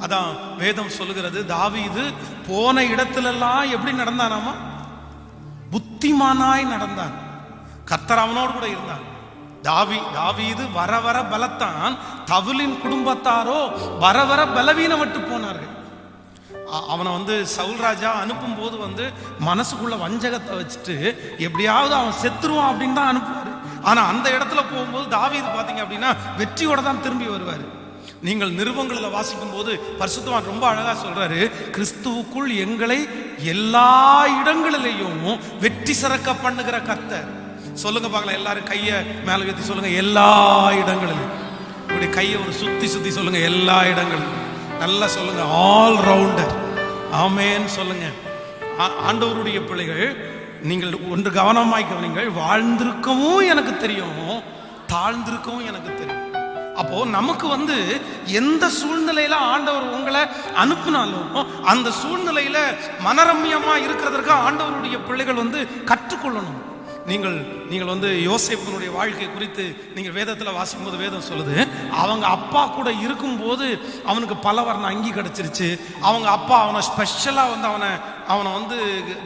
அதான் வேதம் சொல்லுகிறது, தாவீது போன இடத்திலெல்லாம் எப்படி நடந்தானாமா? புத்திமானாய் நடந்தான். கர்த்தர் அவனோடு கூட இருந்தான். தாவீது வர வர பலத்தான், தவுலின் குடும்பத்தாரோ வர வர பலவீனப்பட்டு போனார்கள். அவனை சவுல் ராஜா அனுப்பும் போது மனசுக்குள்ள வஞ்சகத்தை வச்சுட்டு எப்படியாவது அவன் செத்துருவான் அப்படின்னு தான் அனுப்புவாரு. ஆனா அந்த இடத்துல போகும்போது தாவீது பாத்தீங்க அப்படின்னா வெற்றியோட தான் திரும்பி வருவாரு. நீங்கள் நிருபங்களில் வாசிக்கும் போது பரிசுத்தவான் ரொம்ப அழகா சொல்றாரு, கிறிஸ்துவுக்குள் எங்களை எல்லா இடங்களிலேயும் வெற்றி சிறக்க பண்ணுகிற கர்த்தர். சொல்லுங்க பார்க்கலாம், எல்லாரும் கைய மேல ஏத்தி சொல்லுங்க, எல்லா இடங்களிலும். இப்படி கையை ஒரு சுத்தி சொல்லுங்க, எல்லா இடங்களிலும். நல்லா சொல்லுங்க, ஆல் ரவுண்டர். ஆமென் சொல்லுங்க. ஆண்டவருடைய பிள்ளைகள், நீங்கள் ஒன்று கவனமாய் கவனிங்கள். வாழ்ந்திருக்கவும் எனக்கு தெரியும், தாழ்ந்திருக்கவும் எனக்கு தெரியும். அப்போ நமக்கு எந்த சூழ்நிலையில ஆண்டவர் உங்களை அனுப்பினாலும் அந்த சூழ்நிலையில மனரம்யமா இருக்கிறதற்கு ஆண்டவருடைய பிள்ளைகள் கற்றுக்கொள்ளணும். நீங்கள் யோசேப்பினுடைய வாழ்க்கை குறித்து நீங்கள் வேதத்தில் வாசிக்கும் போது வேதம் சொல்லுது, அவங்க அப்பா கூட இருக்கும்போது அவனுக்கு பல வர்ண அங்கி கிடைச்சிருச்சு. அவங்க அப்பா அவனை ஸ்பெஷலா அவனை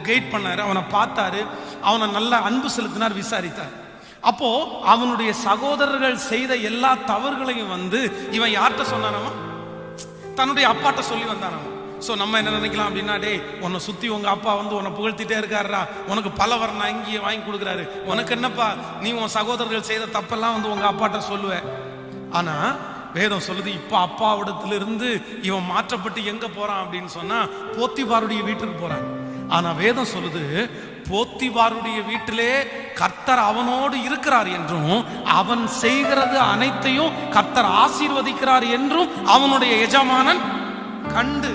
கைட் பண்ணாரு, அவனை பார்த்தாரு, அவனை நல்ல அன்பு செலுத்தினார், விசாரித்தார். அப்போ அவனுடைய சகோதரர்கள் செய்த எல்லா தவறுகளையும் இவன் யார்கிட்ட சொன்னானவா? தன்னுடைய அப்பாட்ட சொல்லி வந்தானவன். ஸோ நம்ம என்ன நினைக்கலாம் அப்படின்னா, டே உன்னை சுற்றி உங்கள் அப்பா உன்னை புகழ்த்திட்டே இருக்காருடா, உனக்கு பல வர்ண அங்கேயே வாங்கி கொடுக்குறாரு, உனக்கு என்னப்பா, நீ உன் சகோதரர்கள் செய்த தப்பெல்லாம் உங்கள் அப்பாட்ட சொல்லுவேன். ஆனால் வேதம் சொல்லுது, இப்போ அப்பாவிடத்திலிருந்து இவன் மாற்றப்பட்டு எங்கே போகிறான் அப்படின்னு சொன்னால் போத்திபாருடைய வீட்டுக்கு போகிறான். ஆனால் வேதம் சொல்லுது, போத்திபாருடைய வீட்டிலே கர்த்தர் அவனோடு இருக்கிறார் என்றும் அவன் செய்கிறது அனைத்தையும் கர்த்தர் ஆசீர்வதிக்கிறார் என்றும் அவனுடைய எஜமானன் கண்டு.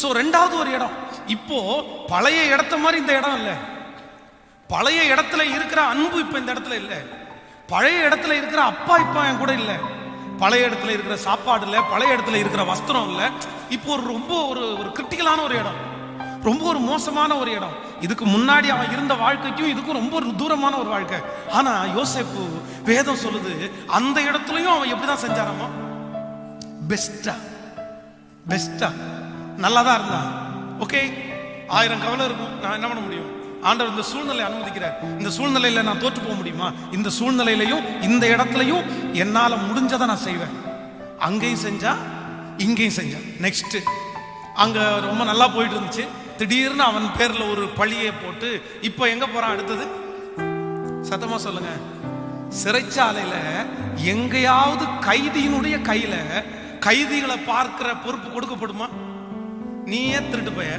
சோ ரெண்டாவது ஒரு இடம், இப்போ பழைய இடத்த மாதிரி இந்த இடம் இல்ல. பழைய இடத்துல இருக்கிற அன்பு இப்ப இந்த இடத்துல இல்ல. பழைய இடத்துல இருக்கிற அப்பா இப்ப என் கூட இல்ல. பழைய இடத்துல இருக்கிற சாப்பாடு இல்ல, பழைய இடத்துல இருக்கிற வஸ்திரம் இல்ல. இப்போ ரொம்ப ஒரு கிரிட்டிக்கலான ஒரு இடம், ரொம்ப ஒரு மோசமான ஒரு இடம். இதுக்கு முன்னாடி அவன் இருந்த வாழ்க்கைக்கும் இதுக்கும் ரொம்ப ஒரு தூரமான ஒரு வாழ்க்கை. ஆனா யோசேப்பு வேதம் சொல்லுது, அந்த இடத்துலயும் அவன் எப்படிதான் செஞ்சாராமா? பெஸ்டா நல்லாதான் இருந்தான். ஓகே, 1000 கவலை இருக்கும், நான் என்ன பண்ண முடியும்? ஆண்டவர் இந்த சூழ்நிலை அனுமதிக்கிறார். இந்த சூழ்நிலையில நான் தோற்று போக முடியுமா? இந்த சூழ்நிலையிலையும் இந்த இடத்துலையும் என்னால முடிஞ்சதை நான் செய்வேன். அங்கேயும் செஞ்சா இங்கேயும் செஞ்சா. நெக்ஸ்ட் அங்க ரொம்ப நல்லா போயிட்டு இருந்துச்சு, திடீர்னு அவன் பேர்ல ஒரு பழியை போட்டு இப்ப எங்க போறான்? அடுத்தது சத்தமா சொல்லுங்க, சிறைச்சாலையில எங்கேயாவது கைதியினுடைய கையில கைதிகளை பார்க்கிற பொறுப்பு கொடுக்கப்படுமா? நீயே திருட்டு போய,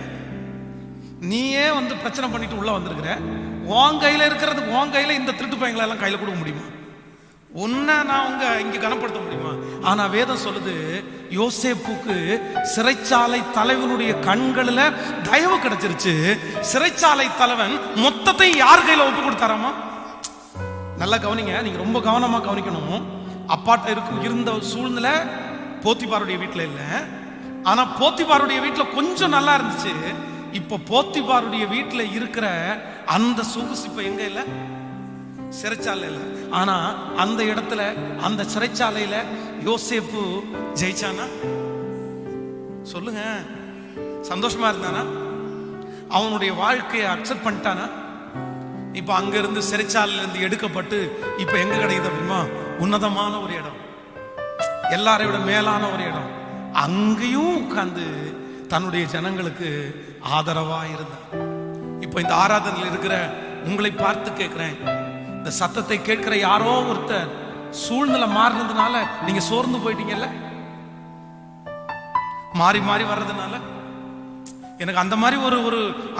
நீயே பிரச்சனை பண்ணிட்டு உள்ள வந்திருக்கிற, உன் கையில இருக்கிறது, உன் கையில இந்த திருட்டு பையங்களை எல்லாம் கையில கொடுக்க முடியுமா? உன்னை நான் இங்க கனப்படுத்த முடியுமா? ஆனா வேதம் சொல்லுது, யோசேப்புக்கு சிறைச்சாலை தலைவனுடைய கண்களில் தயவு கிடைச்சிருச்சு. சிறைச்சாலை தலைவன் மொத்தத்தை யார் கையில ஒப்பு கொடுத்தாராமா? நல்லா கவனிங்க, நீங்க ரொம்ப கவனமா கவனிக்கணும். அப்பாட்ட இருந்த சூழ்நிலை போத்திபாருடைய வீட்டுல இல்ல. ஆனா போத்திபாருடைய வீட்டுல கொஞ்சம் நல்லா இருந்துச்சு. இப்ப போத்திபாருடைய வீட்டுல இருக்கிற அந்த சொகுசு இப்ப எங்க இல்ல? சிறைச்சாலை இல்ல. ஆனா அந்த இடத்துல, அந்த சிறைச்சாலையில யோசேப்பு ஜெயிச்சானா? சொல்லுங்க, சந்தோஷமா இருந்தானா? அவனுடைய வாழ்க்கையை அக்செப்ட் பண்ணிட்டானா? இப்ப அங்க இருந்து சிறைச்சாலையில இருந்து எடுக்கப்பட்டு இப்ப எங்க கிடைக்குது அப்படின்னா, உன்னதமான ஒரு இடம், எல்லாரை விட மேலான ஒரு இடம். அங்கேயும் உட்கார்ந்து தன்னுடைய ஜனங்களுக்கு ஆதரவா இருந்தார். இப்ப இந்த ஆராதனையில் இருக்கிற உங்களை பார்த்து கேட்கிறேன், இந்த சத்தத்தை கேட்கிற யாரோ ஒருத்தர் சூழ்நிலை மாறினதுனால நீங்க சோர்ந்து போயிட்டீங்கல்ல, மாறி மாறி வர்றதுனால எனக்கு அந்த மாதிரி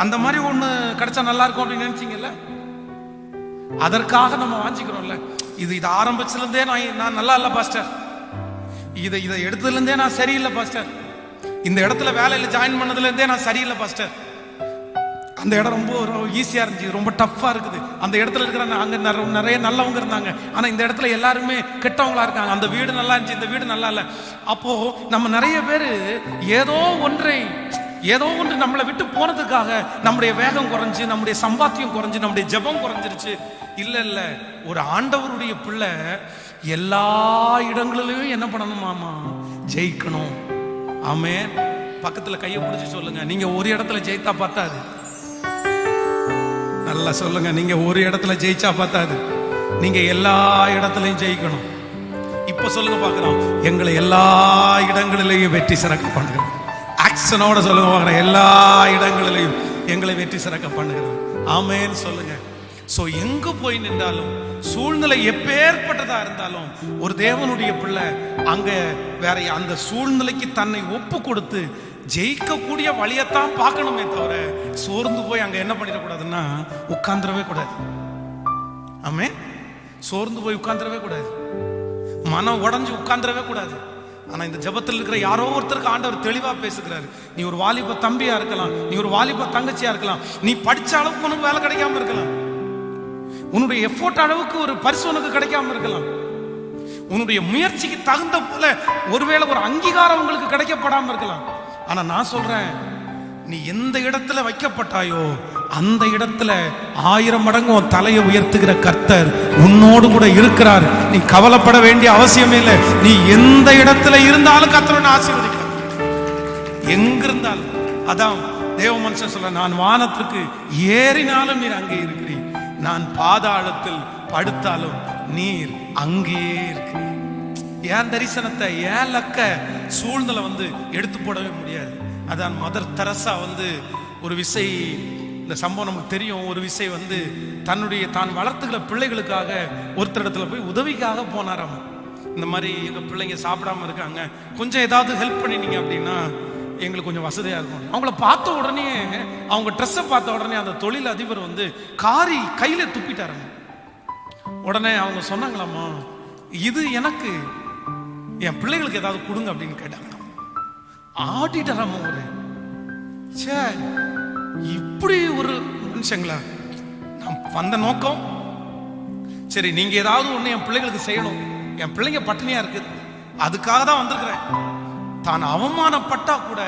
அந்த மாதிரி ஒண்ணு கிடைச்சா நல்லா இருக்கும் அப்படின்னு நினைச்சீங்கல்ல, அதற்காக நம்ம வாஞ்சிக்கிறோம்ல. இது ஆரம்பிச்சதுல இருந்தே நான் நல்லா இல்ல பாஸ்டர், இதை எடுத்ததுல இருந்தே நான் சரியில்லை பாஸ்டர், இந்த இடத்துல வேலையில ஜாயின் பண்ணதுல இருந்தே நான் சரியில்லை பாஸ்டர், அந்த இடம் ரொம்ப ஈஸியா இருந்துச்சு, ரொம்ப டஃப்பா இருக்குது, அந்த இடத்துல இருக்கிற அங்க நிறைய நல்லவங்க இருந்தாங்க, ஆனா இந்த இடத்துல எல்லாருமே கெட்டவங்களா இருக்காங்க, அந்த வீடு நல்லா இருந்துச்சு, இந்த வீடு நல்லா இல்லை. அப்போ நம்ம நிறைய பேரு ஏதோ ஒன்று நம்மளை விட்டு போனதுக்காக நம்முடைய வேகம் குறைஞ்சு, நம்முடைய சம்பாத்தியம் குறைஞ்சு, நம்முடைய ஜெபம் குறைஞ்சிருச்சு. இல்ல, ஒரு ஆண்டவருடைய பிள்ளை எல்லா இடங்களிலும் என்ன பண்ணணுமாமா? ஜெயிக்கணும். ஆமென். பக்கத்துல கையை பிடிச்சி சொல்லுங்க, நீங்க ஒரு இடத்துல ஜெயித்தா பார்த்தாது. நல்லா சொல்லுங்க, நீங்க ஒரு இடத்துல ஜெயிச்சா பார்த்தாது, நீங்க எல்லா இடத்துலையும் ஜெயிக்கணும். இப்ப சொல்லுங்க பார்க்கிறோம், எங்களை எல்லா இடங்களிலையும் வெற்றி சிறக்க பண்ணுகிறோம். ஆக்ஷனோட சொல்லுங்க பார்க்கிறோம், எல்லா இடங்களிலையும் எங்களை வெற்றி சிறக்க பண்ணுகிறோம். ஆமென் சொல்லுங்க. சோ எங்க போய் நின்றாலும், சூழ்நிலை எப்பேற்பட்டதா இருந்தாலும், ஒரு தேவனுடைய பிள்ளை அங்க வேற அந்த சூழ்நிலைக்கு தன்னை ஒப்பு கொடுத்து ஜெயிக்கக்கூடிய வழியத்தான் பார்க்கணுமே தவிர, சோர்ந்து போய் அங்க என்ன பண்ணிடக்கூடாதுன்னா உட்கார்ந்துடவே கூடாது. ஆமென். சோர்ந்து போய் உட்கார்ந்துடவே கூடாது, மனம் உடஞ்சு உட்கார்ந்துடவே கூடாது. ஆனா இந்த ஜெபத்தில் இருக்கிற யாரோ ஒருத்தருக்கு ஆண்டவர் தெளிவா பேசுகிறாரு. நீ ஒரு வாலிப தம்பியா இருக்கலாம், நீ ஒரு வாலிப தங்கச்சியா இருக்கலாம், நீ படிச்ச அளவுக்கு உனக்கு வேலை கிடைக்காம இருக்கலாம், உன்னுடைய எஃபோர்ட் அளவுக்கு ஒரு பரிசு உனக்கு கிடைக்காம இருக்கலாம், உன்னுடைய முயற்சிக்கு தகுந்த போல ஒருவேளை ஒரு அங்கீகாரம் உங்களுக்கு கிடைக்கப்படாம இருக்கலாம். ஆனா நான் சொல்றேன், நீ எந்த இடத்துல வைக்கப்பட்டாயோ அந்த இடத்துல 1000 மடங்கு உன் தலையை உயர்த்துகிற கர்த்தர் உன்னோடு கூட இருக்கிறார். நீ கவலைப்பட வேண்டிய அவசியமே இல்லை. நீ எந்த இடத்துல இருந்தாலும் கர்த்தர் ஆசீர்வதிக்கிறார், எங்க இருந்தாலும். அதான் தேவ மனுஷன் சொல்ற, நான் வானத்துக்கு ஏறினாலும் நீர் அங்கே இருக்கிறீர், நான் பாதாளத்தில் படுத்தாலும் நீர் அங்கே இருக்கிறீர். ஏன் தரிசனத்தை, ஏன் லக்க சூழ்நிலை எடுத்து போடவே முடியாது. அதான் மதர் தெரசா ஒரு விசை, இந்த சம்பவம் நமக்கு தெரியும். ஒரு விசை தான் வளர்த்துக்கிற பிள்ளைகளுக்காக ஒருத்தரிடத்துல போய் உதவிக்காக போனாராம். இந்த மாதிரி எங்க பிள்ளைங்க சாப்பிடாம இருக்காங்க, கொஞ்சம் ஏதாவது ஹெல்ப் பண்ணினீங்க அப்படின்னா எங்களுக்கு கொஞ்சம் வசதியா இருக்கும். அவங்கள பார்த்த உடனே, அவங்க ட்ரெஸ்ஸை பார்த்த உடனே அந்த தொழில் அதிபர் காரி கையில துப்பிட்டாராங்க. உடனே அவங்க சொன்னாங்களாமா, இது எனக்கு, என் பிள்ளைகளுக்கு ஏதாவது கொடுங்க அப்படின்னு கேட்டாங்க. ஆடிட்டராம ஒரு சே, இப்படி ஒரு மனுஷங்களா? நான் வந்த நோக்கம் சரி, நீங்க ஏதாவது ஒண்ணு என் பிள்ளைகளுக்கு செய்யணும், என் பிள்ளைங்க பட்டினியா இருக்குது, அதுக்காக தான் வந்திருக்கிறேன். தான் அவமானப்பட்டா கூட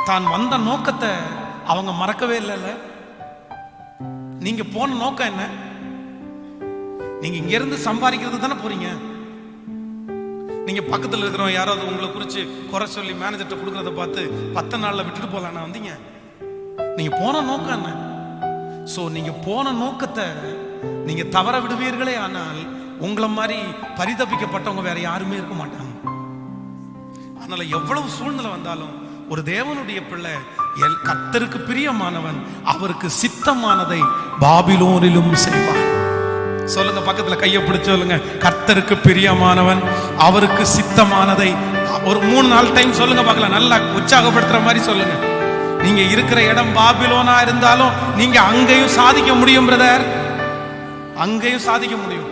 தான் வந்த நோக்கத்தை அவங்க மறக்கவே இல்லைல்ல. நீங்க போன நோக்கம் என்ன? நீங்க இங்க இருந்து சம்பாதிக்கிறது தானே போறீங்க. நீங்க பக்கத்துல இருக்கிறவங்க யாராவது உங்களை குறிச்சு குறை சொல்லி மேனேஜர்கிட்ட கொடுக்கறத பார்த்து 10 நாள்ல விட்டுட்டு போலாம் வந்தீங்க. நீங்க போன நோக்கம் என்ன? சோ நீங்க போன நோக்கத்தை நீங்க தவற விடுவீர்களே, ஆனால் உங்களை மாதிரி பரிதபிக்கப்பட்டவங்க வேற யாருமே இருக்க மாட்டாங்க. அதனால எவ்வளவு சூழ்நிலை வந்தாலும் ஒரு தேவனுடைய பிள்ளை கர்த்தருக்கு பிரியமானவன், அவருக்கு சித்தமானதை பாபிலோனிலும் செய்வான். சொல்லுங்க, பக்கத்துல கையை பிடிச்சு சொல்லுங்க, கர்த்தருக்கு பிரியமானவன், அவருக்கு சித்தமானதை. ஒரு 3-4 டைம் சொல்லுங்க பார்க்கலாம், நல்லா உற்சாகப்படுத்துற மாதிரி சொல்லுங்க. நீங்க இருக்கிற இடம் பாபிலோனா இருந்தாலும் நீங்க அங்கேயும் சாதிக்க முடியும் பிரதர், அங்கேயும் சாதிக்க முடியும்.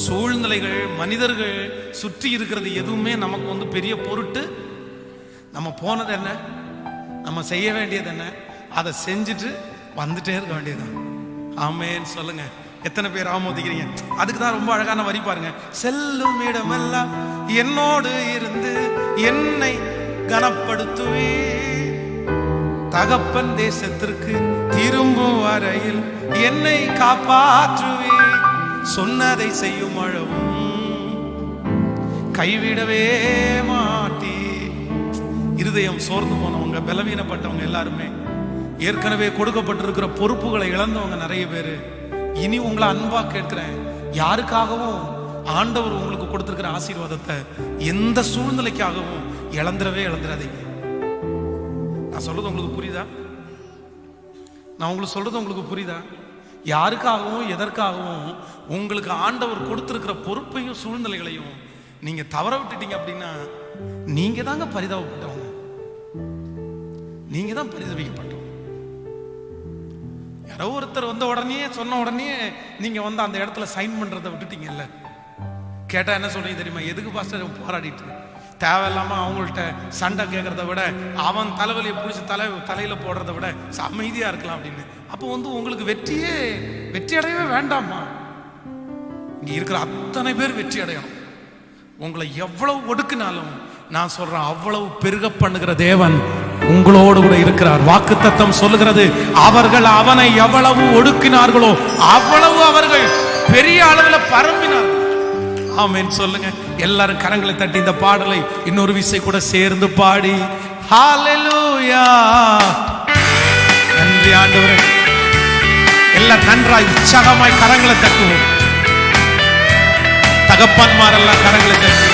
சூழ்நிலைகள், மனிதர்கள் சுற்றி இருக்கிறது எதுவுமே நமக்கு பெரிய பொருட்டு. நம்ம போனது என்ன, நம்ம செய்ய வேண்டியது என்ன, அதை செஞ்சுட்டு வந்துட்டே இருக்க வேண்டியதுதான். ஆமென் சொல்லுங்க. எத்தனை பேர் ஆமோதிக்கிறீங்க? அதுக்கு தான் ரொம்ப அழகான வரி பாருங்க. செல்லும் இடமெல்லாம் என்னோடு இருந்து என்னை கனப்படுத்துவே, தகப்பன் தேசத்திற்கு திரும்பும் வரையில் என்னை காப்பாற்றுவே, சொன்னதை செய்யும் அளவும் கைவிடவே மாட்டே. இருதயம் சோர்ந்து போனவங்க, பலவீனப்பட்டவங்க எல்லாருமே, ஏற்கனவே கொடுக்கப்பட்டிருக்கிற பொறுப்புகளை இழந்தவங்க நிறைய பேரு, இனி உங்களை அன்பா கேட்கிறேன், யாருக்காகவும் ஆண்டவர் உங்களுக்கு கொடுத்திருக்கிற ஆசீர்வாதத்தை எந்த சூழ்நிலைக்காகவும் இழந்துடாதீங்க. நான் சொல்றது உங்களுக்கு புரியுதா? நான் உங்களுக்கு சொல்றது உங்களுக்கு புரியுதா? யாருக்காகவும் எதற்காகவும் உங்களுக்கு ஆண்டவர் கொடுத்திருக்கிற பொறுப்பையும் சூழ்நிலைகளையும் நீங்க தவற விட்டுட்டீங்க அப்படின்னா நீங்க தாங்க பரிதாபப்பட்டவங்க, நீங்க தான் பரிதபிக்கப்பட்டவங்க. யாரோ ஒருத்தர் உடனே சொன்ன உடனே நீங்க அந்த இடத்துல சைன் பண்றதை விட்டுட்டீங்கல்ல. கேட்டா என்ன சொல்றீங்க தெரியுமா? எதுக்கு பாஸ்டர் போராடிட்டு தேவையில்லாம அவங்கள்ட்ட சண்டை கேட்கறத விட, அவன் தலைவலியை பிடிச்சி தலையில போடுறத விட அமைதியா இருக்கலாம் அப்படின்னு. அப்போ உங்களுக்கு வெற்றி அடையவே வேண்டாமா? இங்க இருக்கிற அத்தனை பேர் வெற்றி அடையணும். உங்களை எவ்வளவு ஒடுக்கினாலும் நான் சொல்றேன், அவ்வளவு பெருக பண்ணுகிற தேவன் உங்களோடு கூட இருக்கிறார். வாக்குத்தத்தம் சொல்லுகிறது, அவர்கள் அவனை எவ்வளவு ஒடுக்கினார்களோ அவ்வளவு அவர்கள் பெரிய அளவில் பரம்பினார். ஆமென் சொல்லுங்க. எல்லாரும் கரங்களை தட்டி இந்த பாடலை இன்னொரு விசை கூட சேர்ந்து பாடி ஹalleluya. நன்றி ஆண்டவரே. எல்லாம் நன்றாய் உற்சாகமாய் கரங்களை தட்டுவோம். தகப்பன்மாரெல்லாம் கரங்களை தட்டி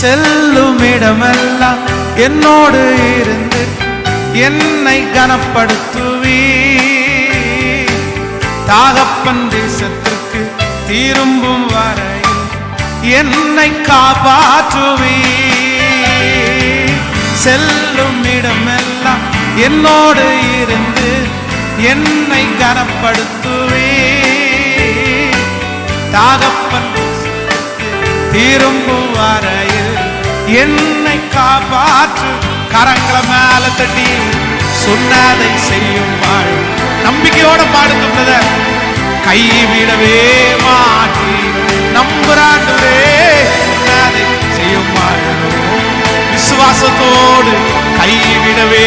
செல்லும் இடமெல்லாம் என்னோடு இருந்து என்னை கனப்படுத்துவி. தகப்பன் தேசத்திற்கு திரும்பும் வரையில் என்னை காப்பாற்றுவி. செல்லும் இடமெல்லாம் என்னோடு இருந்து என்னை கனப்படுத்துவி. தகப்பன் திரும்பும் வரையில் என்னை காப்பாற்று. கரங்களை மேல தட்டி சொன்னதை செய்யும் வாழ் நம்பிக்கையோட பாடுங்க பிரதர். கைவிடவே மாற்றி நம்புறாண்டே சொன்னதை செய்யும் வாழ் விசுவாசத்தோடு கைவிடவே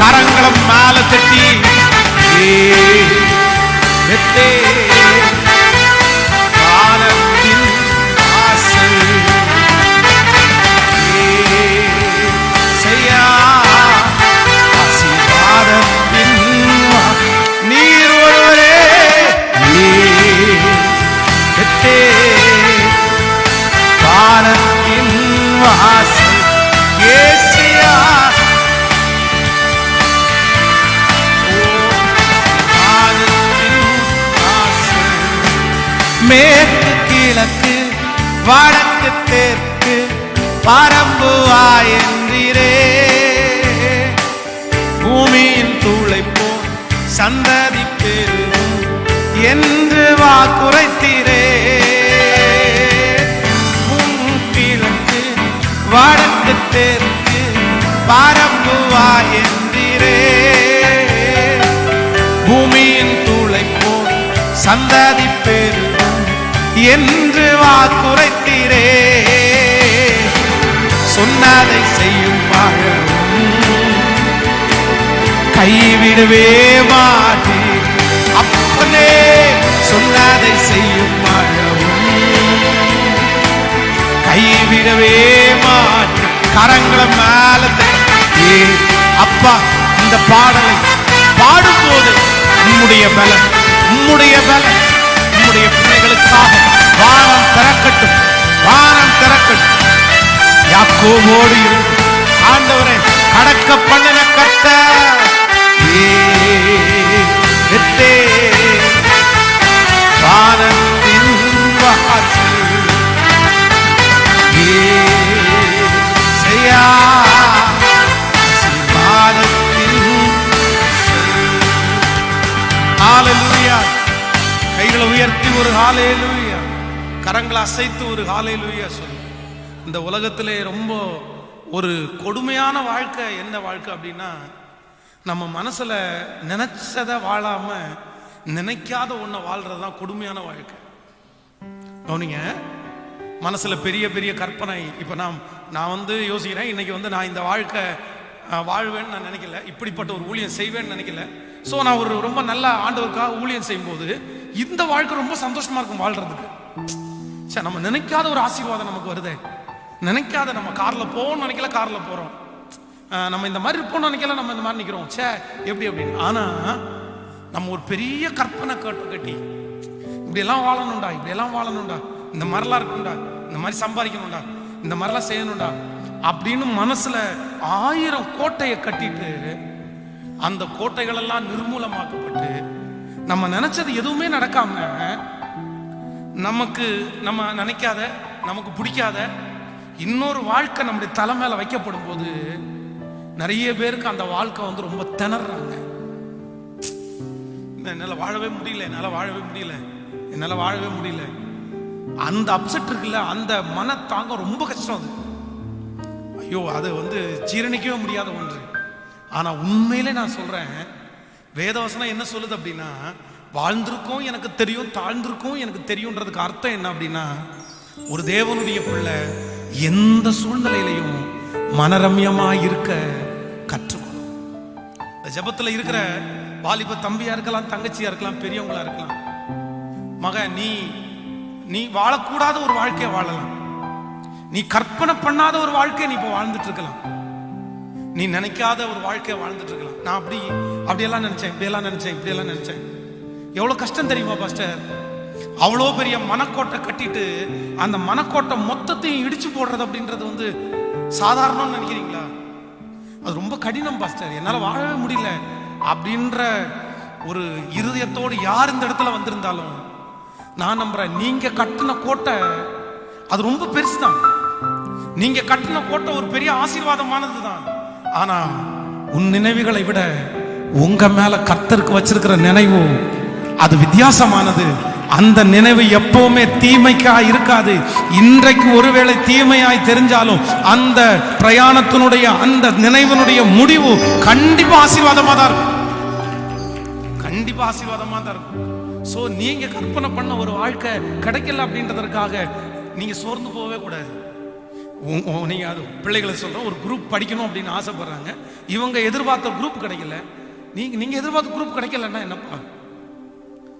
கரங்களை மேல தட்டி காலத்தின் ஆசை செய்யா ஆசீர்வாதத்தின் நீர் ஒருவரே காலத்தின் வாசல் ஏசியா மேற்கு கிழக்கு வடக்கு தெற்கு பரம்புவாய் என்றீரே. பூமியின் தூளை போல் சந்ததி பெறும் என்று வாக்குரைத்தீரே. கிழக்கு வடக்கு தெற்கு பரம்புவாய் என்றீரே. பூமியின் தூளை போல் சந்ததி பெறும் என்று வாக்குரைத்தீரே. சொன்னதை செய்யும் வாழவும் கைவிடவே மாட்டே. அப்பனே சொன்னதை செய்யும் வாழவும் கைவிடவே மாட்டே. கரங்களை மேல தட்டி அப்பா இந்த பாடலை பாடும்போது உம்முடைய பலம் உம்முடைய பலம் உம்முடைய பிள்ளைகளுக்காக வானம் திறக்கட்டும், வானம் திறக்கட்டும். யாக்கோபோடு இருந்து ஆண்டவரே கடக்க பண்ணின கர்த்தர் வானத்தின் வாசல் செய்யா ஆசீர்வாதத்தின் ஹalleluya. கைகளை உயர்த்தி ஒரு ஹalleluya, கரங்களை அசைத்து ஒரு ஹalleluya சொல்லு. இந்த உலகத்திலே ரொம்ப ஒரு கொடுமையான வாழ்க்கை என்ன வாழ்க்கை அப்படின்னா, நம்ம மனசுல நினைச்சதை வாழாம நினைக்காத ஒன்றை வாழ்றதுதான் கொடுமையான வாழ்க்கை. கவனிங்க, மனசுல பெரிய பெரிய கற்பனை. இப்போ நான் வந்து யோசிக்கிறேன், இன்னைக்கு நான் இந்த வாழ்க்கை வாழ்வேன்னு நான் நினைக்கல, இப்படிப்பட்ட ஒரு ஊழியம் செய்வேன்னு நினைக்கல. ஸோ நான் ஒரு ரொம்ப நல்ல ஆண்டவருக்காக ஊழியம் செய்யும்போது இந்த வாழ்க்கை ரொம்ப சந்தோஷமா இருக்கும் வாழ்றதுக்கு. சரி, நம்ம நினைக்காத ஒரு ஆசீர்வாதம் நமக்கு வருது. நினைக்காத, நம்ம கார்ல போகணும்னு நினைக்கல, கார்ல போறோம். நம்ம இந்த மாதிரி இருப்போம்னு நினைக்கல, நம்ம இந்த மாதிரி நிற்கிறோம். சே எப்படி அப்படின்னு. ஆனா நம்ம ஒரு பெரிய கற்பனை கட்டி இப்படியெல்லாம் வாழணும்டா, இப்படியெல்லாம் வாழணும்டா, இந்த மாதிரிலாம் இருக்கணும்டா, இந்த மாதிரி சம்பாதிக்கணும்டா, இந்த மாதிரிலாம் செய்யணும்டா அப்படின்னு மனசுல 1000 கோட்டையை கட்டிட்டு அந்த கோட்டைகள் எல்லாம் நிர்மூலமாக்கப்பட்டு நம்ம நினைச்சது எதுவுமே நடக்காம நம்ம நினைக்காத, நமக்கு பிடிக்காத இன்னொரு வாழ்க்கை நம்முடைய தலை மேல வைக்கப்படும் போது நிறைய பேருக்கு அந்த வாழ்க்கை வந்து ரொம்ப திணறாங்க. என்னால வாழவே முடியல, என்னால வாழவே முடியல, என்னால வாழவே முடியல. அந்த அப்செட் இருக்குல்ல, அந்த மன தாங்க ரொம்ப கஷ்டம். அது ஐயோ, அது வந்து ஜீரணிக்கவே முடியாத ஒன்று. ஆனா உண்மையிலே நான் சொல்றேன், வேதவசனம் என்ன சொல்லுது அப்படின்னா, வாழ்ந்திருக்கும் எனக்கு தெரியும், தாழ்ந்திருக்கும் எனக்கு தெரியும்ன்றதுக்கு அர்த்தம் என்ன அப்படின்னா, ஒரு தேவனுடைய பிள்ளை எந்த சூழ்நிலையிலையும் மனரம்யமா இருக்க கற்றுக்கணும். ஜெபத்துல இருக்கிற வாலிப தம்பியா இருக்கலாம், தங்கச்சியா இருக்கலாம், பெரியவங்களா இருக்கலாம். மக, நீ வாழக்கூடாத ஒரு வாழ்க்கையை வாழலாம். நீ கற்பனை பண்ணாத ஒரு வாழ்க்கையை நீ இப்ப வாழ்ந்துட்டு இருக்கலாம். நீ நினைக்காத ஒரு வாழ்க்கையை வாழ்ந்துட்டு இருக்கலாம். நான் அப்படியெல்லாம் நினைச்சேன், இப்படியெல்லாம் நினைச்சேன். எவ்வளவு கஷ்டம் தெரியுமா பாஸ்டர்? அவ்வளோ பெரிய மனக்கோட்டை கட்டிட்டு அந்த மனக்கோட்டை மொத்தத்தையும் இடிச்சு போடுறது அப்படின்றது சாதாரணம்னு நினைக்கிறீங்களா? அது ரொம்ப கடினம் பாஸ்டர், என்னால வாழவே முடியல அப்படின்ற ஒரு இருதயத்தோடு யார் இந்த இடத்துல வந்திருந்தாலும் நான் நம்புறேன், நீங்க கட்டின கோட்டை அது ரொம்ப பெருசுதான். நீங்க கட்டின கோட்டை ஒரு பெரிய ஆசீர்வாதமானது தான். ஆனா உன் நினைவுகளை விட உங்க மேல கர்த்தருக்கு வச்சிருக்கிற நினைவு அது வித்தியாசமானது. அந்த நினைவு எப்பவுமே தீமைக்காய் இருக்காது. இன்றைக்கு ஒருவேளை தீமையாய் தெரிஞ்சாலும் அந்த பிரயாணத்தினுடைய அந்த நினைவினுடைய முடிவு கண்டிப்பா ஆசீர்வாதமா தான் இருக்கும். கண்டிப்பா ஆசீர்வாதமா தான் இருக்கும். சோ நீங்க கற்பனை பண்ண ஒரு வாழ்க்கை கிடைக்கல அப்படின்றதற்காக நீங்க சோர்ந்து போகவே கூடாது. நீங்க அது பிள்ளைகளை சொல்றோம், ஒரு குரூப் படிக்கணும் அப்படின்னு ஆசைப்படுறாங்க, இவங்க எதிர்பார்த்த குரூப் கிடைக்கல. நீங்க எதிர்பார்த்த குரூப் கிடைக்கலன்னா என்னப்பா?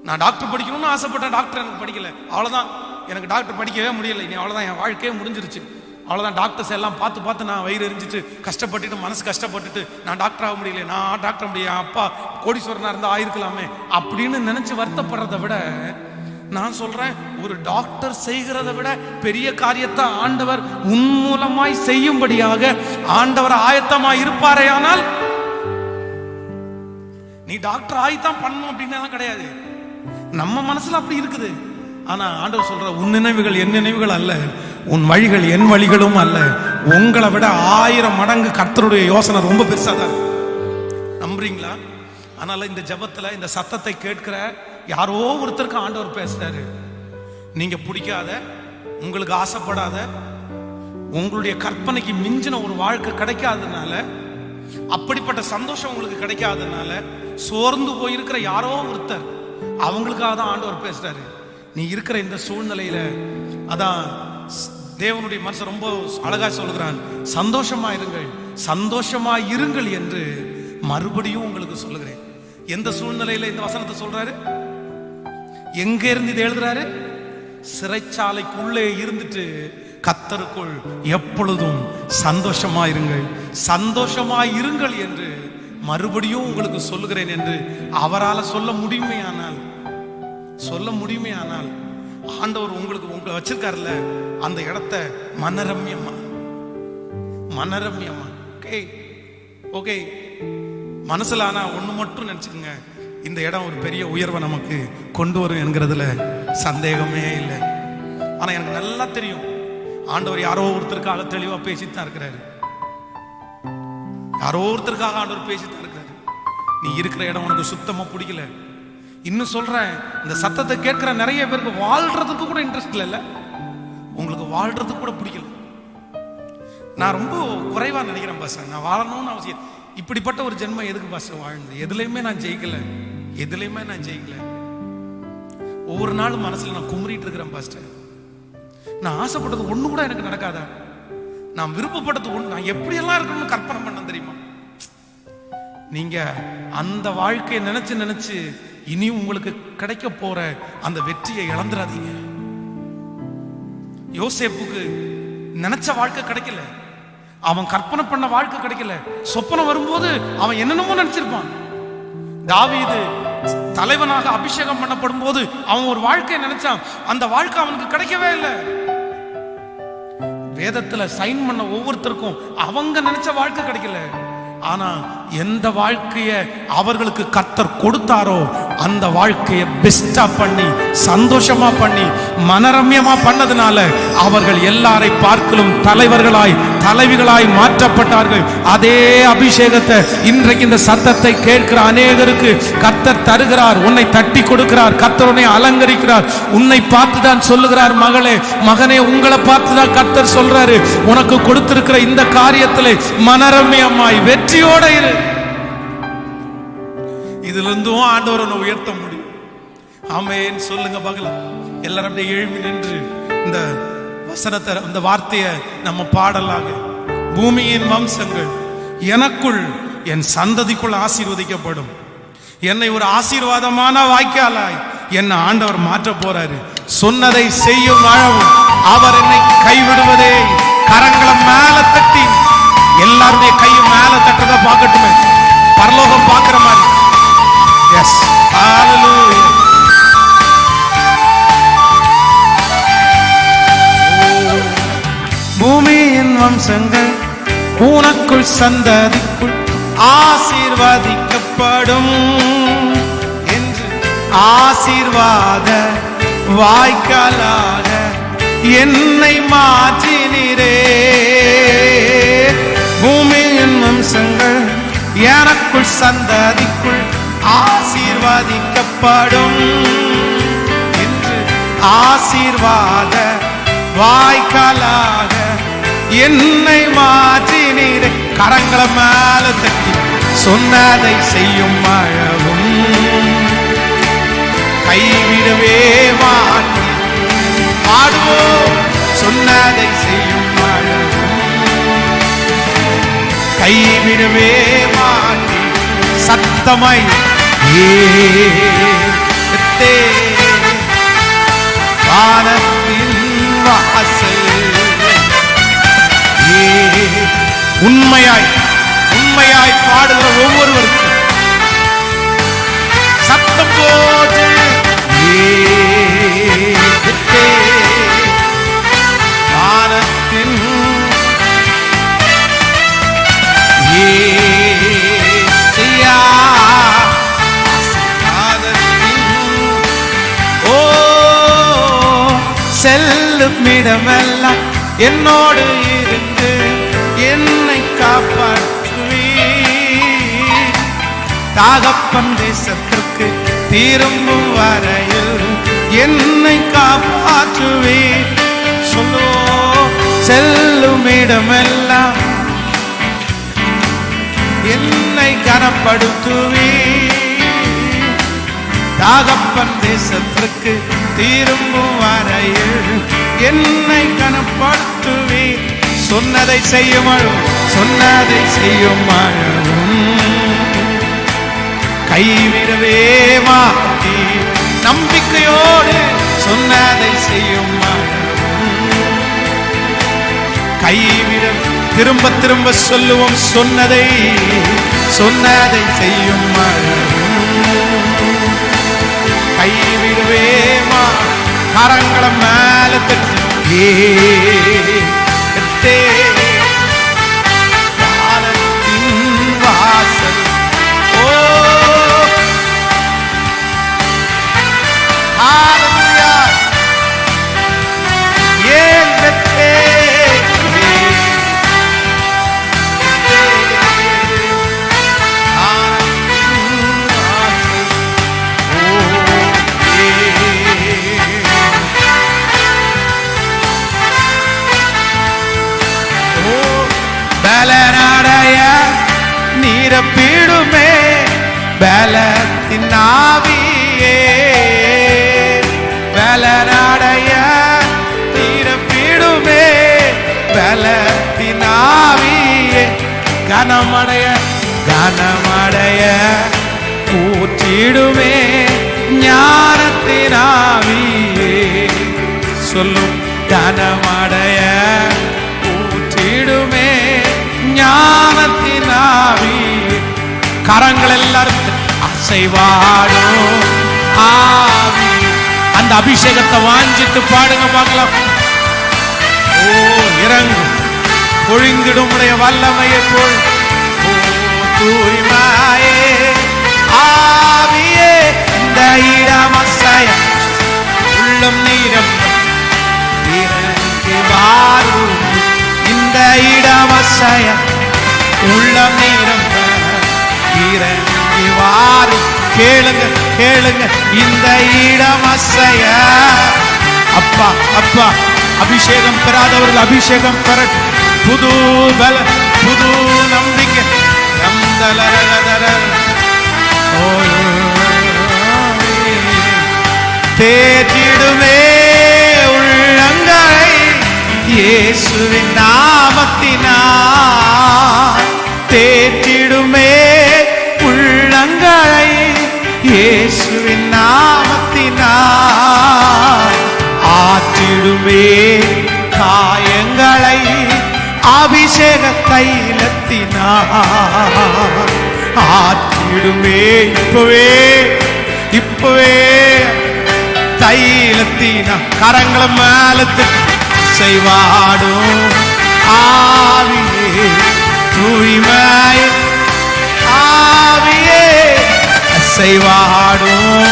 நான் டாக்டர் படிக்கணும்னு ஆசைப்பட்டேன், டாக்டர் எனக்கு படிக்கல, அவ்வளவுதான், எனக்கு டாக்டர் படிக்கவே முடியல, இனி அவ்வளவுதான், என் வாழ்க்கையே முடிஞ்சிருச்சு, அவ்வளவுதான். டாக்டர்ஸ் எல்லாம் பார்த்து நான் வயிறு எரிஞ்சிட்டு கஷ்டப்பட்டுட்டு மனசு கஷ்டப்பட்டுட்டு நான் டாக்டர் ஆக முடியல, நான் டாக்டர் முடியும், என் அப்பா கோடீஸ்வரனா இருந்தா ஆயிருக்கலாமே அப்படின்னு நினைச்சு வருத்தப்படுறதை விட நான் சொல்றேன், ஒரு டாக்டர் செய்கிறதை விட பெரிய காரியத்தை ஆண்டவர் உன் மூலமாய் செய்யும்படியாக ஆண்டவர் ஆயத்தமாய் இருப்பாரே. ஆனால் நீ டாக்டர் ஆயித்தான் பண்ணணும் அப்படின்னு கிடையாது, நம்ம மனசுல அப்படி இருக்குது. ஆனா ஆண்டவர் சொல்ற, உன் நினைவுகள் என் நினைவுகள் அல்ல, உன் வழிகள் என் வழிகளும் அல்ல, உங்களை விட 1000 மடங்கு கர்த்தருடைய யோசனை ரொம்ப பெருசா தான். நம்புறீங்களா? அதனால இந்த ஜெபத்துல இந்த சத்தத்தை கேட்கிற யாரோ ஒருத்தருக்கு ஆண்டவர் பேசுறாரு. நீங்க பிடிக்காத, உங்களுக்கு ஆசைப்படாத, உங்களுடைய கற்பனைக்கு மிஞ்சின ஒரு வாழ்க்கை கிடைக்காதனால, அப்படிப்பட்ட சந்தோஷம் உங்களுக்கு கிடைக்காதனால சோர்ந்து போயிருக்கிற யாரோ ஒருத்தர், அவங்களுக்காக தான் ஆண்டவர் பேசுறாரு. நீ இருக்கிற இந்த சூழ்நிலையில அதான் தேவனுடைய மனசு ரொம்ப அழகா சொல்கிறான், சந்தோஷமா இருங்கள், சந்தோஷமா இருங்கள் என்று மறுபடியும் உங்களுக்கு சொல்லுகிறேன். எந்த சூழ்நிலையில இந்த வசனத்தை சொல்றாரு? எங்க இருந்து இது எழுதுறாரு? சிறைச்சாலைக்குள்ளே இருந்துட்டு கர்த்தருக்குள் எப்பொழுதும் சந்தோஷமா இருங்கள், சந்தோஷமா இருங்கள் என்று மறுபடியும் உங்களுக்கு சொல்லுகிறேன் என்று அவரால் சொல்ல முடியுமேயானால் ஆண்டவர் உங்களை வச்சிருக்காருல்ல அந்த இடத்த மனரம்யமா. ஓகே மனசுல ஆனா ஒண்ணு மட்டும் நினைச்சுக்கோங்க, இந்த இடம் ஒரு பெரிய உயர்வை நமக்கு கொண்டு வரும் என்கிறதுல சந்தேகமே இல்லை. ஆனா எனக்கு நல்லா தெரியும், ஆண்டவர் யாரோ ஒருத்தருக்காக தெளிவா பேசித்தான் இருக்கிறாரு. யாரோ ஒருத்தருக்காக ஆண்டவர் பேசித்தான் இருக்கிறாரு. நீ இருக்கிற இடம் உனக்கு சுத்தமா பிடிக்கல. இன்னும் சொல்றேன், இந்த சத்தத்தை கேட்கிற நிறைய பேருக்கு வாழ்றதுக்கு கூட இன்ட்ரெஸ்ட் இல்ல, உங்களுக்கு வாழ்றதுக்கு கூட பிடிக்கல. நான் ரொம்ப குறைவா நினைக்கிறேன் பாஸ், நான் வாழணும்னு அவசியம். இப்படிப்பட்ட ஒரு ஜென்மம் எதுக்கு பாஸ் வாழ்ந்து? எதுலையுமே நான் ஜெயிக்கல. ஒவ்வொரு நாளும் மனசுல நான் குமரிட்டு இருக்கிறேன் பாஸ்டர். நான் ஆசைப்பட்டது ஒண்ணு கூட எனக்கு நடக்காதா? நான் விருப்பப்பட்டது ஒண்ணு, நான் எப்படியெல்லாம் இருக்கணும்னு கற்பனை பண்ண தெரியுமா? நீங்க அந்த வாழ்க்கையை நினைச்சு இனி உங்களுக்கு கிடைக்க போற அந்த வெற்றியை இழந்துடாதீங்க. யோசேப்புக்கு நினைச்ச வாழ்க்கை கிடைக்கல, அவன் கற்பனை பண்ண வாழ்க்கை கிடைக்கல. சொப்பனம் வரும்போது அவன் என்னென்னமோ நினைச்சிருப்பான். தாவீது தலைவனாக அபிஷேகம் பண்ணப்படும் போது அவன் ஒரு வாழ்க்கையை நினைச்சான், அந்த வாழ்க்கை அவனுக்கு கிடைக்கவே இல்லை. வேதத்துல சைன் பண்ண ஒவ்வொருத்தருக்கும் அவங்க நினைச்ச வாழ்க்கை கிடைக்கல. ஆனா எந்த வாழ்க்கைய அவர்களுக்கு கர்த்தர் கொடுத்தாரோ அந்த வாழ்க்கையை பெஸ்டா பண்ணி, சந்தோஷமா பண்ணி, மனரம்யமா பண்ணதுனால அவர்கள் எல்லாரை பார்க்கலும் தலைவர்களாய் தலைவிகளாய் மாற்றப்பட்டார்கள். அதே அபிஷேகத்தை இன்றைக்கு இந்த சத்தத்தை கேட்கிற அநேகருக்கு கர்த்தர் தருகிறார். உன்னை தட்டி கொடுக்கிறார், கர்த்தர் உன்னை அலங்கரிக்கிறார். உன்னை பார்த்துதான் சொல்லுகிறார், மகளே மகனே, உங்களை பார்த்துதான் கர்த்தர் சொல்றாரு, உனக்கு கொடுத்திருக்கிற இந்த காரியத்திலே மனரம்யமாய் வெற்றியோட இரு. இதுல இருந்தும் ஆண்டவர் உன்னை உயர்த்த முடியும். ஆமென் சொல்லுங்க பார்க்கலாம். எல்லாரும் அப்படியே எழும்பி நின்று இந்த வசனத்தை, இந்த வார்த்தையை நம்ம பாடலாக. பூமியின் வம்சங்கள் எனக்குள் என் சந்ததிக்குள் ஆசீர்வதிக்கப்படும். என்னை ஒரு ஆசீர்வாதமான வாய்க்காலாய் என்ன ஆண்டவர் மாற்ற போறாரு. சொன்னதை செய்யும் அளவும் அவர் என்னை கைவிடுவதே. கரங்களை மேல தட்டி எல்லாருமே கையும் மேல தட்டுறத பார்க்கட்டுமே, பரலோகம் பார்க்கிற மாதிரி. எஸ், ஹalleluya. பூமியின் வம்சங்கள் உனக்குள் சந்ததிக்குள் ஆசீர்வதிக்கப்படும் என்று ஆசீர்வாத வாய்க்காலாக என்னை மாற்றினீரே. பூமியின் வம்சங்கள் எனக்குள் சந்ததிக்குள் ஆசீர்வதிக்கப்படும் என்று ஆசீர்வாத வாய்க்காலாக என்னை மாற்றினீரே. கரங்களை மேல தட்டி சொன்னதை செய்யும் அளவும் கைவிடவே மாற்றி பாடுவோம். சொன்னதை செய்யும் அளவும் கைவிடவே மாற்றி சத்தமாய் வானத்தின் வாசல் உண்மையாய் உண்மையாய் பாடுகிற ஒவ்வொருவருக்கும் சத்தம் போது வானத்தின் செல்லும் இடமெல்லாம் என்னோடு இருந்து என்னை காப்பாற்றுவே. தகப்பன் தேசத்திற்கு திரும்பும் வரையில் என்னை காப்பாற்றுவே. சொல்லோ செல்லும் இடமெல்லாம் என்னை கனப்படுத்துவே. தகப்பன் தேசத்திற்கு திரும்பும் வரையில் என்னை கனப்படுத்துவே. சொன்னதை செய்யும் அளவும் சொன்னதை செய்யும் அளவும் கைவிடவே மாட்டி நம்பிக்கையோடு சொன்னதை செய்யும் அளவும் கைவிட திரும்ப திரும்ப சொல்லுவோம். சொன்னதை சொன்னதை செய்யும் அளவும் கைவிடவே கரங்களை மேல தட்டி வானத்தின் வாசல் பலனடைய நிரப்பிடுமே பலத்தின் ஆவியே. பலனடைய நிரப்பிடுமே பலத்தின் ஆவியே. கனமடைய கனமடைய ஊற்றிடுமே ஞானத்தின் ஆவியே. சொல்லும் கனமடைய ஊற்றிடுமே ஞானத்தின் ஆவியே. கரங்கள் எல்லாரும் அசைவாடும் ஆவி. அந்த அபிஷேகத்தை வாஞ்சிட்டு பாடுங்க பார்க்கலாம். ஓ இறங்கு பொழிந்திடும் உடைய வல்லமையை போல். ஓ தூய்மையே ஆவியே இந்த இடம் அசைய உள்ளம் நீரம் இறங்கி வாரும். இந்த இடம் அசைய உள்ளம் நீரம் இறங்கி வாரும். கேளுங்க கேளுங்க இந்த இடம் அசைய. அப்பா அப்பா அபிஷேகம் பெறாதவர்கள் அபிஷேகம் பெறட்டும். புது பல புது நம்பிக்கை தேற்றிடுமே உள்ளங்களை இயேசுவின் நாமத்தினால். தேற்றிடுமே காத்திடுமே காயங்களை அபிஷேக தைலத்தினார் ஆற்றிடுமே. இப்பவே தைலத்தினா கரங்களை மேலத்து செய்வாடும் ஆவியே தூய்மை ஆவியே செய்வாடும்.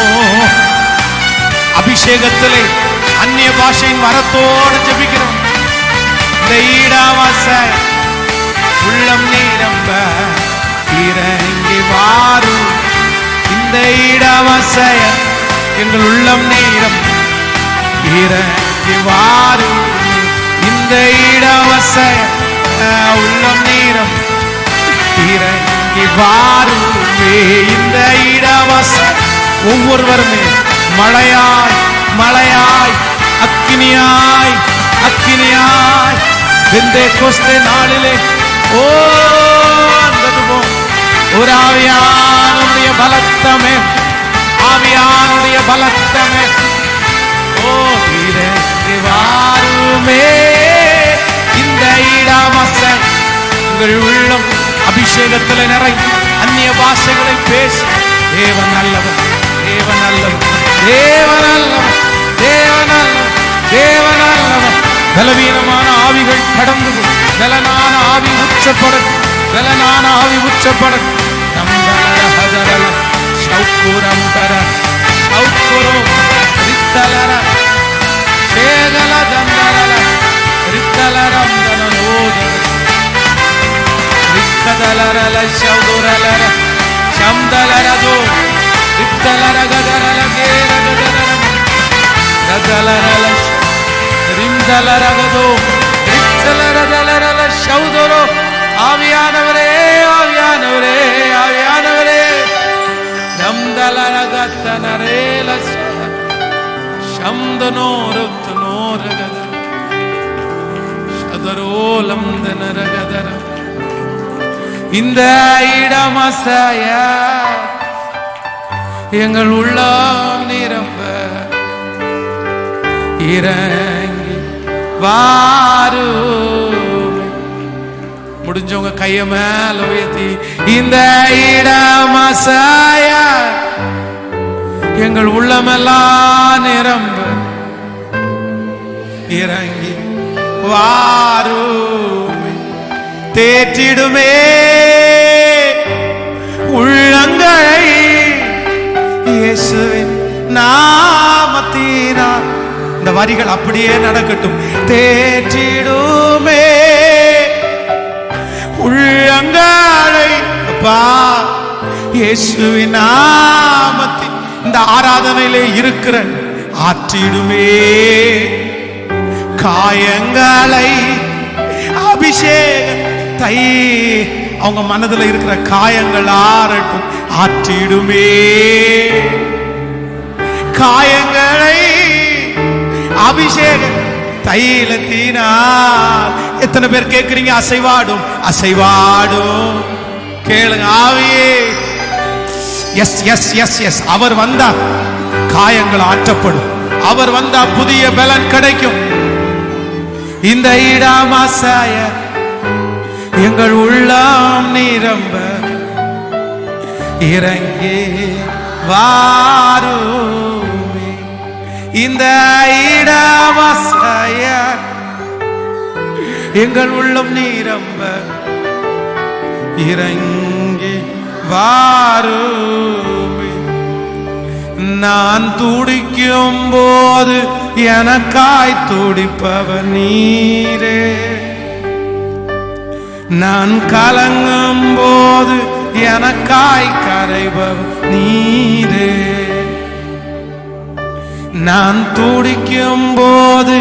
அபிஷேகத்திலே அந்நிய பாஷையின் வரத்தோடு ஜெபிக்கிறோம். இந்த ஈடாவாசை உள்ளம் நிரம்ப இறங்கி வாரும். இந்த ஈடாவாசை எங்கள் உள்ளம் நிரம்ப இறங்கி வாரும். இந்த ஈடாவாசை உள்ளம் நிரம்ப இறங்கி வாருமே. இந்த ஈடாவாசை ஒவ்வொருவருமே மழையாய் மழையாய் அக்கினியாய் அக்கினியாய் பெந்தேகோஸ்தே நாளிலே ஒரு ஆவியானுடைய பலத்தமே ஆவியானுடைய பலத்தமே இறங்கி வாருமே. இந்த ஈடாவாசை உங்கள் உள்ளம் அபிஷேகத்தில் நிறை அந்நிய பாஷைகளை பேசி தேவன் நல்லவர் தேவன் நல்லவர் தேவன் நல்லவர் தேவன் நல்லவர் தேவன் நல்லவர். பலவீனமான ஆவிகள் கடந்து பலனான ஆவி உச்சப்படட்டும் பலனான ஆவி உச்சப்படட்டும். சௌக்குரம் தர சௌக்குரம் ரித்தலர சேகல தந்தரல ரித்தலரம் தனோத ரித்தலரல சௌதுரலர சம்தலரதோ ரித்தலர கதரல கேர கதரல கதலரல ரிந்தலரகதோ ரித்தலரதலரல சௌதுரோ. ஆவியானவரே ஆவியானவரே ஆவியானவரே நம்தலரகத்தனரேல சம்தனோருத்தனோரகத சதரோலம் தனரகதர. இந்த இடமசைய எங்கள் உள்ளம் நிரம்ப இறங்கி வாரும். முடிஞ்சவங்க கைய மேல உயர்த்தி இந்த இடமசைய எங்கள் உள்ளமெல்லாம் நிரம்ப இறங்கி வாரும். தேற்றிடுமே உள்ளங்களை இயேசுவின் நாமத்தினால். இந்த வரிகள் அப்படியே நடக்கட்டும். தேற்றிடுமே உள்ளங்களை அப்பா இயேசுவின் நாமத்தில். இந்த ஆராதனையிலே இருக்கிற ஆற்றிடுமே காயங்களை அபிஷேக தை. அவங்க மனதில் இருக்கிற காயங்கள் ஆறட்டும். ஆற்றிடுமே காயங்களை அபிஷேக தைலத்தினால். எத்தனை பேர் கேட்கிறீங்க? அசைவாடும் அசைவாடும் கேளுங்க. ஆவியே எஸ் எஸ் எஸ் எஸ். அவர் வந்தா காயங்கள் ஆற்றப்படும். அவர் வந்தா புதிய பலன் கிடைக்கும். இந்த இடமாசாய எங்கள் உள்ளம் நிரம்ப இறங்கி வாருமே. இந்த இடமாசாய எங்கள் உள்ளம் நிரம்ப இறங்கி வாருமே. நான் துடிக்கும் போது எனக்காய் துடிப்பவர் நீரே. நான் கலங்கும் போது எனக்காய் கரைபவர் நீரே. நான் துடிக்கும் போது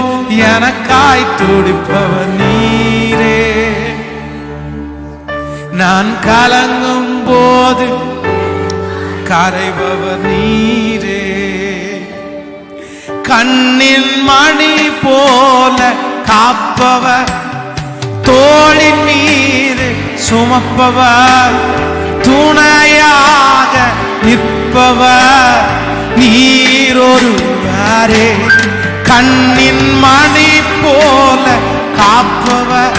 எனக்காய் துடிப்பவர் நீரே. நான் கலங்கும் போது கரைபவர் நீரே. கண்ணின் மணி போல காப்பவர், தோளின் மீது சுமப்பவர், துணையாக நிற்பவர் நீரொருவரே. கண்ணின் மணி போல காப்பவர்,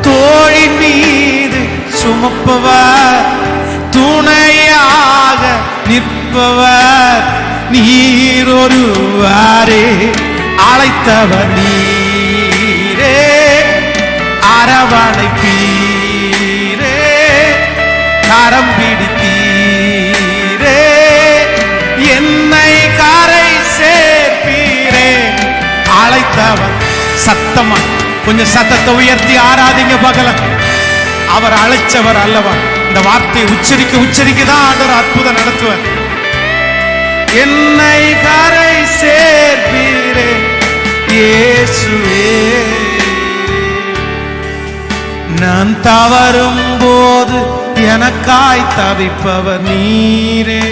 தோழி மீது சுமப்பவர், துணையாக நிற்பவர் நீர் ஒருவரே. அழைத்தவர் நீரே, அரவணைப்பீரே, கரம் பிடித்தீரே, என்னை கரை சேர்ப்பீரே. அழைத்தவர். சத்தமா கொஞ்சம் சத்தத்தை உயர்த்தி ஆராதிங்க பகல. அவர் அழைச்சவர் அல்லவா? இந்த வார்த்தையை உச்சரிக்கதான் ஆண்டவர் அற்புதம் நடத்துவார். என்னை கரை சேர்ப்பீரே இயேசுவே. நான் தவறும் போது எனக்காய் தவிப்பவர் நீரே.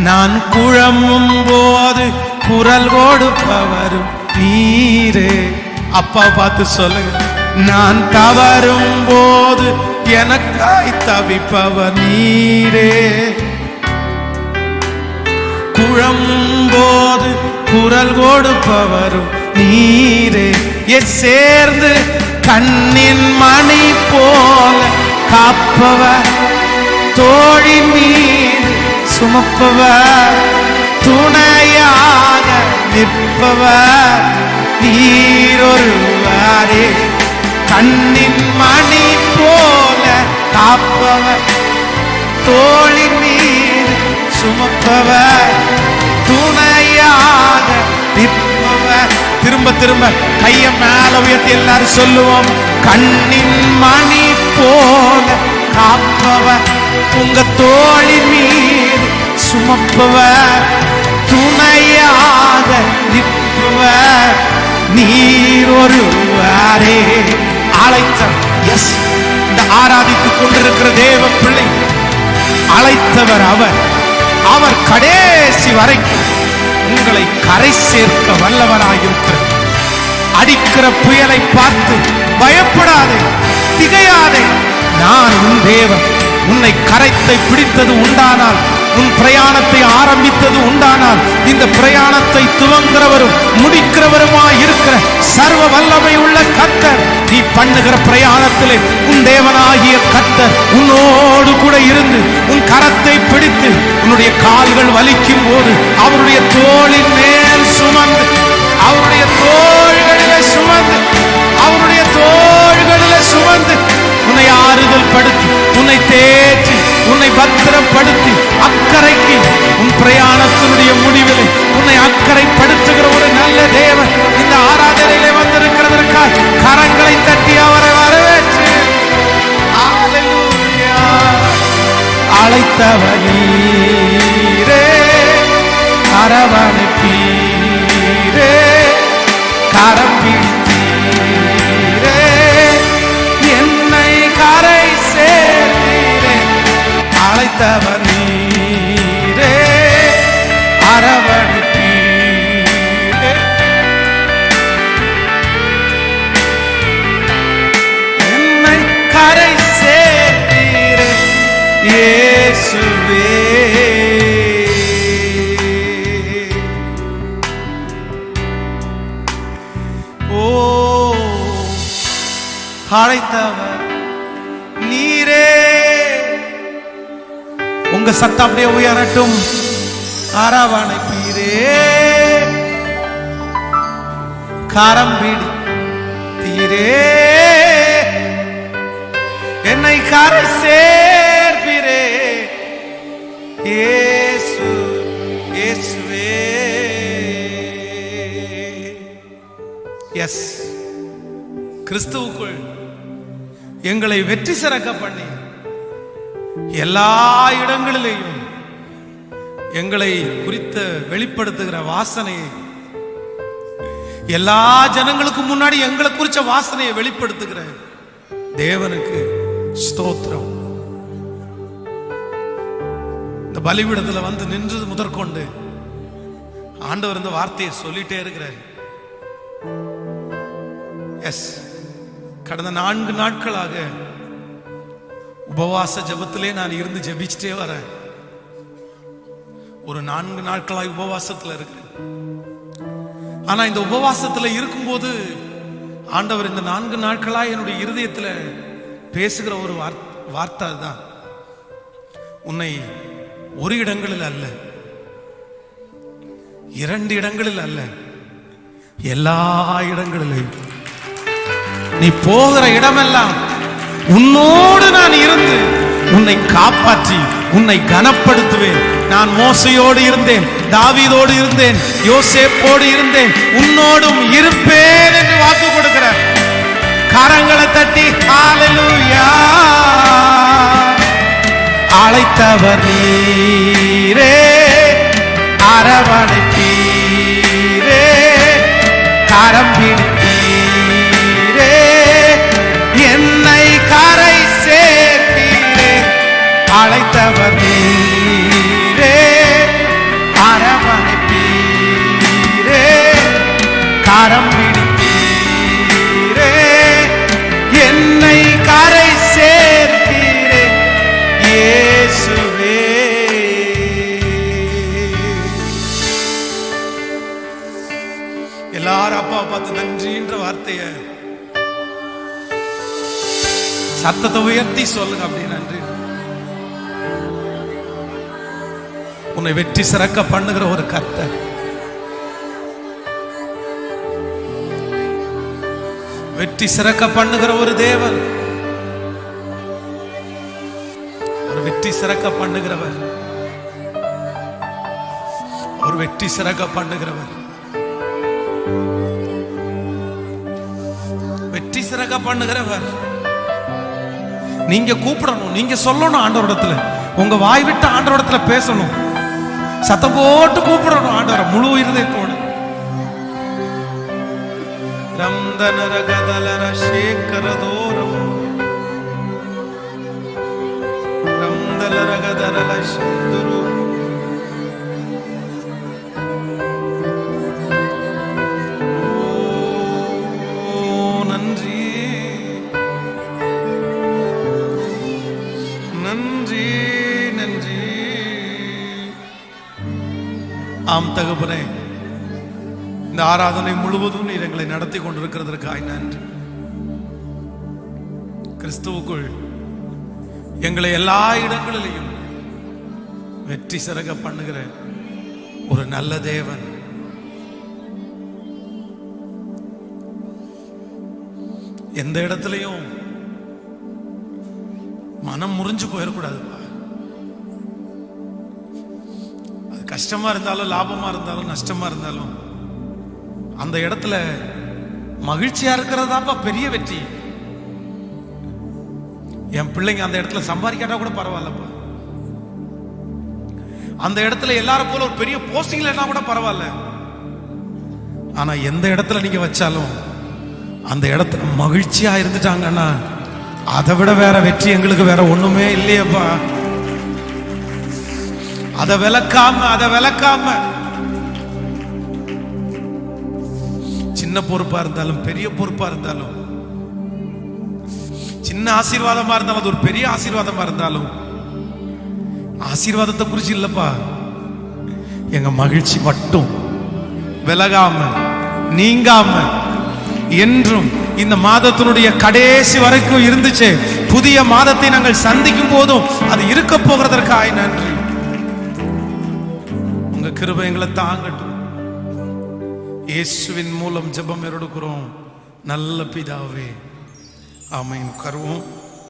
நான் குழம்பும் போது குரல் கொடுப்பவரும் நீரே. அப்பா பார்த்து சொல்லுங்க. நான் தவறும் போது எனக்காய் தவிப்பவர் நீரே. குழம்போது குரல் கொடுப்பவரும் நீரே. சேர்ந்து கண்ணின் மணி போல காப்பவர், தோழி மீது சுமப்பவர், துணையாக நிற்பவர் நீர் ஒருவரே. கண்ணின் மணி போல காப்பவர், தோழி மீது சுமப்பவர், துணையாக நிற்பவர். திரும்ப திரும்ப கைய மேல உயர்த்தி எல்லாரும் சொல்லுவோம். கண்ணின் மணி போல காப்பவர், உங்க தோழி மீது சுமப்பவர், துணையாக நிற்பவர் நீர் ஒருவரே. அழைத்தவர். எஸ், இந்த ஆராதித்துக் கொண்டிருக்கிற தேவ பிள்ளை அழைத்தவர் அவர். அவர் கடைசி வரைக்கும் உங்களை கரை சேர்க்க வல்லவராயிருக்கிறார். அடிக்கிற புயலை பார்த்து பயப்படாதே, திகையாதே. நான் உன் தேவன். உன்னை கரைத்தை பிடித்தது உண்டானால், உன் பிரயாணத்தை ஆரம்பித்தது உண்டானால், இந்த பிரயாணத்தை துவங்குறவரும் முடிக்கிறவருமாய் இருக்கிற சர்வ வல்லமை உள்ள கர்த்தர், நீ பண்ணுகிற பிரயாணத்திலே உன் தேவனாகிய கர்த்தர் உன்னோடு கூட இருந்து உன் கரத்தை பிடித்து உன்னுடைய கால்கள் வலிக்கும் போது அவருடைய தோளின் மேல் சுமந்து, அவருடைய தோள்களிலே சுமந்து, அவருடைய தோள்களிலே சுமந்து உன்னை ஆறுதல் படுத்தி, உன்னை தேற்றி, உன்னை பத்திரப்படுத்தி அக்கறைக்கு, உன் பிரயாணத்தினுடைய முடிவில் உன்னை அக்கறைப்படுத்துகிற ஒரு நல்ல தேவன் இந்த ஆராதனையிலே வந்திருக்கிறதற்காக கரங்களை தட்டி அவரை வரவேற்று அழைத்தவர் நீரே, அரவணைப்பீரே, கரம் பிடித்தீரே, என்னை கரை சேர்த்தீரே. அழைத்தவர் நீரே, அரவணைப்பீரே, என்னை கரை சேர்த்தீரே இயேசுவே. ஓ, அழைத்தவர் நீரே. உங்க சத்தம் அப்படியே உயரட்டும். அரவணைப்பீரே, கரம் பிடித்தீரே, என்னை கரை சேர்ப்பீரே இயேசு, இயேசுவே. எஸ், கிறிஸ்துவுக்குள் எங்களை வெற்றி சிறக்க பண்ணி எல்லா இடங்களிலேயும் எங்களை குறித்த வெளிப்படுத்துகிற வாசனையை, எல்லா ஜனங்களுக்கு முன்னாடி எங்களை குறிச்ச வாசனையை வெளிப்படுத்துகிற தேவனுக்கு ஸ்தோத்திரம். இந்த பலிபீடத்துல வந்து நின்றது முதற்கொண்டு ஆண்டவர் இந்த வார்த்தையை சொல்லிட்டே இருக்கிறார். எஸ், கடந்த 4 நாட்களாக உபவாச ஜெபத்திலே நான் இருந்து ஜெபிச்சுட்டே வரேன். ஒரு 4 நாட்களாய் உபவாசத்துல இருக்கிறேன். ஆனா இந்த உபவாசத்துல இருக்கும்போது ஆண்டவர் இந்த 4 நாட்களாய் என்னுடைய இருதயத்துல பேசுகிற ஒரு வார்த்தை தான், உன்னை ஒரு இடங்களில் அல்ல, 2 இடங்களில் அல்ல, எல்லா இடங்களிலும் நீ போகிற இடமெல்லாம் உன்னோடு நான் இருந்து உன்னை காப்பாற்றி உன்னை கனப்படுத்துவேன். நான் மோசையோடு இருந்தேன், தாவீதோடு இருந்தேன், யோசேப்போடு இருந்தேன், உன்னோடும் இருப்பேன் என்று வாக்கு கொடுக்கிறார். கரங்களை தட்டி ஹல்லேலூயா. அழைத்தவர் நீரே, அரவணைப்பீரே, கரம் பிடித்தீரே, என்னை கரை சேர்ப்பீரே. அழைத்தவர் நீரே, அரவணைப்பீரே, கரம் பிடித்தீரே, என்னை கரை சேர்ப்பீரே. இயேசுவே, எல்லாரும் அப்பா பார்த்து நன்றின்ற வார்த்தைய சத்தத்தை உயர்த்தி சொல்லுங்க. அப்படி நன்றி. உன்னை வெற்றி சிறக்க பண்ணுகிற ஒரு கர்த்தர், வெற்றி சிறக்க பண்ணுகிற ஒரு தேவன், ஒரு வெற்றி சிறக்க பண்ணுகிறவர், ஒரு வெற்றி சிறக்க பண்ணுகிறவர், வெற்றி சிறக்க பண்ணுகிறவர். நீங்க கூப்பிடணும், நீங்க சொல்லணும் ஆண்டவரிடத்துல, உங்க வாய் விட்டு ஆண்டவரிடத்துல பேசணும், சத்தம் போட்டு கூப்பிடணும் ஆண்டவரை முழு இருதயத்தோடு. ரம்தனரகதலர சேகரதோரம் ரம்தலரகதரல சந்துரு. நன்றி நன்றி நன்றி. ஆம் தகப்பனே, இந்த ஆராதனை முழுவதும் நீர் எங்களை நடத்தி கொண்டிருக்கிறதற்காய் நன்றி. கிறிஸ்துவுக்குள் எங்களை எல்லா இடங்களிலையும் வெற்றி சிறக்க பண்ணுகிற ஒரு நல்ல தேவன். எந்த இடத்துலையும் மனம் முறிஞ்சு போயிடக்கூடாதுப்பா. அது கஷ்டமா இருந்தாலும், லாபமா இருந்தாலும், நஷ்டமா இருந்தாலும், அந்த இடத்துல மகிழ்ச்சியா இருக்கிறதாப்பா பெரிய வெற்றி. என் பிள்ளைங்க அந்த இடத்துல சம்பாதிக்காட்டா கூட பரவாயில்லப்பா, அந்த இடத்துல எல்லாரும் போல ஒரு பெரிய போஸ்டிங் இல்லைன்னா கூட பரவாயில்ல, ஆனா எந்த இடத்துல நீங்க வச்சாலும் அந்த இடத்துல மகிழ்ச்சியா இருந்துட்டாங்கன்னா அதை விட வேற வெற்றி எங்களுக்கு வேற ஒண்ணுமே இல்லையப்பா. அதை விளக்காம சின்ன பொறுப்பா இருந்தாலும், பெரிய பொறுப்பா இருந்தாலும், சின்ன ஆசீர்வாதமா இருந்தாலும், அது ஒரு பெரிய ஆசீர்வாதமா இருந்தாலும், ஆசீர்வாதத்தை குறிச்சு இல்லப்பா, எங்க மகிழ்ச்சி மட்டும் விலகாம நீங்காம என்றும் இந்த மாதத்தினுடைய கடைசி வரைக்கும் இருந்துச்சு. புதிய மாதத்தை நாங்கள் சந்திக்கும் போதும் அது இருக்க போகிறதற்காக நன்றி. உங்க கிருபை எங்களை தாங்கட்டும். இயேசுவின் மூலம் ஜெபம் எடுக்கிறோம் நல்ல பிதாவே, ஆமென். உட்காருவோம்.